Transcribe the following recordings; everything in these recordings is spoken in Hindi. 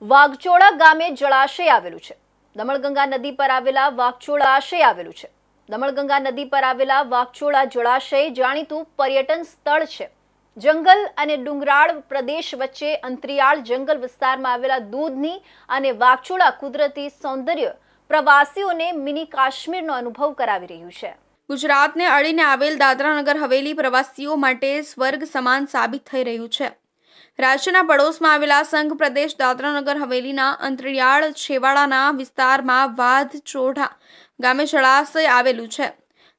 વાઘચોડા ગામે જળાશય આવેલું છે। દમણગંગા નદી પર આવેલા વાઘચોડા જળાશય આવેલું છે। દમણગંગા નદી પર આવેલા વાઘચોડા જળાશય જાણીતું પર્યટન સ્થળ છે। જંગલ અને ડુંગરાળ પ્રદેશ વચ્ચે અંતરિયાળ જંગલ વિસ્તારમાં આવેલા દૂધની અને વાઘચોડા કુદરતી સૌંદર્ય પ્રવાસીઓને મિની કાશ્મીરનો અનુભવ કરાવી રહ્યું છે। ગુજરાતને અડીને આવેલ દાદરા નગર હવેલી પ્રવાસીઓ માટે સ્વર્ગ સમાન સાબિત થઈ રહ્યું છે। રાજ્યના પડોશમાં આવેલા સંઘ પ્રદેશ દાદરા નગર હવેલીના અંતરિયાળ છેવાડાના વિસ્તારમાં વાઘચોડા ગામે જળાશય આવેલું છે।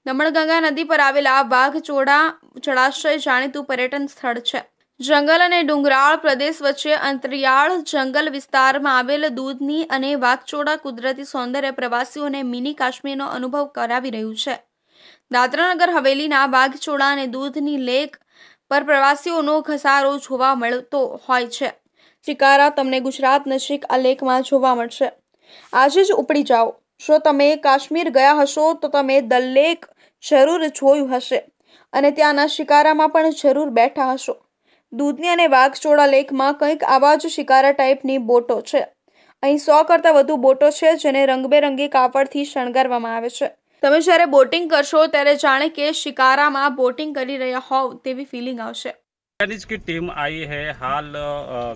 દમણગંગા નદી પર આવેલા વાઘચોડા જળાશય જાણીતું પર્યટન સ્થળ છે। જંગલ અને ડુંગરાળ પ્રદેશ વચ્ચે અંતરિયાળ જંગલ વિસ્તારમાં આવેલ દૂધની અને વાઘચોડા કુદરતી સૌંદર્ય પ્રવાસીઓને મિની કાશ્મીરનો અનુભવ કરાવી રહ્યું છે। દાદરા નગર હવેલીના વાઘચોડા અને દૂધની લેક પર પ્રવાસીઓનો ઘસારો જોવા મળતો હોય છે। શિકારા તમને ગુજરાત નજીક આ લેકમાં જોવા મળશે। આજે જ ઉપડી જાઓ। જો તમે કાશ્મીર ગયા હશો તો તમે દલ લેક જરૂર જોયું હશે અને ત્યાંના શિકારામાં પણ જરૂર બેઠા હશો। દૂધની અને વાઘચોડા લેકમાં કંઈક આવા જ શિકારા ટાઈપની બોટો છે। અહીં 100 કરતાં વધુ બોટો છે જેને રંગબેરંગી કાપડથી શણગારવામાં આવે છે। તમે જ્યારે બોટિંગ કરશો ત્યારે જાણે કે શિકારામાં બોટિંગ કરી રહ્યા હોવ તેવી ફિલિંગ આવશે। की टीम आई है हाल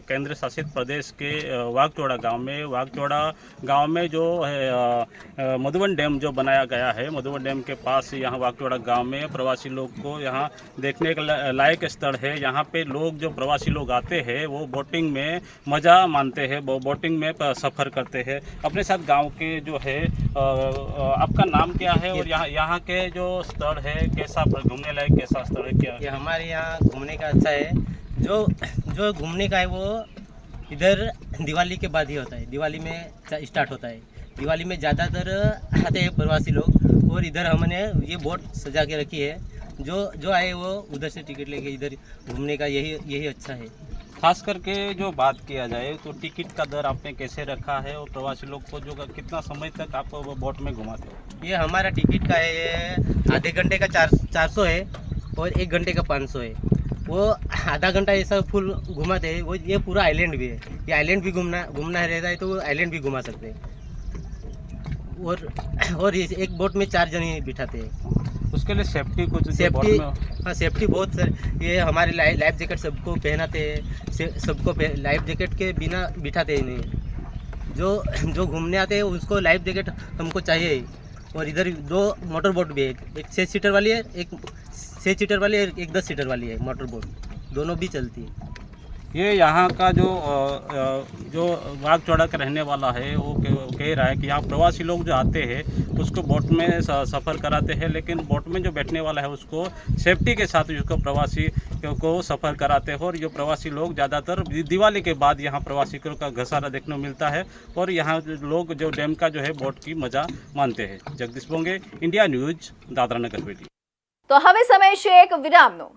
केंद्र शासित प्रदेश के वाघचोड़ा गांव में। वाघचोड़ा गांव में जो है मधुबन डैम जो बनाया गया है, मधुबन डैम के पास यहाँ वाघचोड़ा गांव में प्रवासी लोग को यहाँ देखने का लायक स्थल है। यहाँ पे लोग जो प्रवासी लोग आते हैं वो बोटिंग में मज़ा मानते हैं, वो बोटिंग में सफ़र करते हैं। अपने साथ गांव के जो है आपका नाम क्या है और यहाँ के जो स्थल है कैसा घूमने लायक कैसा स्थल है? क्या ये हमारे यहाँ घूमने का अच्छा है। जो घूमने का है वो इधर दिवाली के बाद ही होता है। दिवाली में स्टार्ट होता है। दिवाली में ज़्यादातर आते हैं प्रवासी लोग और इधर हमने ये बोट सजा के रखी है। जो आए वो उधर से टिकट लेके इधर घूमने का यही अच्छा है। खास करके जो बात किया जाए तो टिकट का दर आपने कैसे रखा है और प्रवासी लोग को जो कितना समय तक आप बोट में घुमाते हो? ये हमारा टिकट का है, ये आधे घंटे का 400 है और 1 घंटे का 500 है। वो आधा घंटा ऐसा फुल घुमाते हैं। वो ये पूरा आइलैंड भी है, ये आइलैंड भी घूमना रहता है तो वो आइलैंड भी घुमा सकते हैं। और ये एक बोट में 4 जने बिठाते हैं। उसके लिए सेफ्टी कुछ सेफ्टी हाँ सेफ्टी बहुत सर। ये हमारे लाइफ जैकेट सबको पहनाते हैं, सबको लाइफ जैकेट के बिना बिठाते ही नहीं। जो घूमने आते हैं उसको लाइफ जैकेट हमको चाहिए ही। और इधर 2 मोटर बोट भी है, एक 6 सीटर वाली है, एक 6 सीटर वाली है, एक 10 सीटर वाली है मोटर बोट, दोनों भी चलती है। ये यहाँ का जो वाघचोड़ा का रहने वाला है वो कह रहा है कि यहाँ प्रवासी लोग जो आते हैं उसको बोट में सफ़र कराते हैं, लेकिन बोट में जो बैठने वाला है उसको सेफ्टी के साथ उसको प्रवासी को सफ़र कराते हैं। और जो प्रवासी लोग ज़्यादातर दिवाली के बाद यहाँ प्रवासियों का घसारा देखने को मिलता है और यहाँ लोग जो डैम का जो है बोट की मज़ा मानते हैं। Jagdish बोंगे, India news, Dadra Nagar Haveli. तो हवे समय છે એક વિરામનો।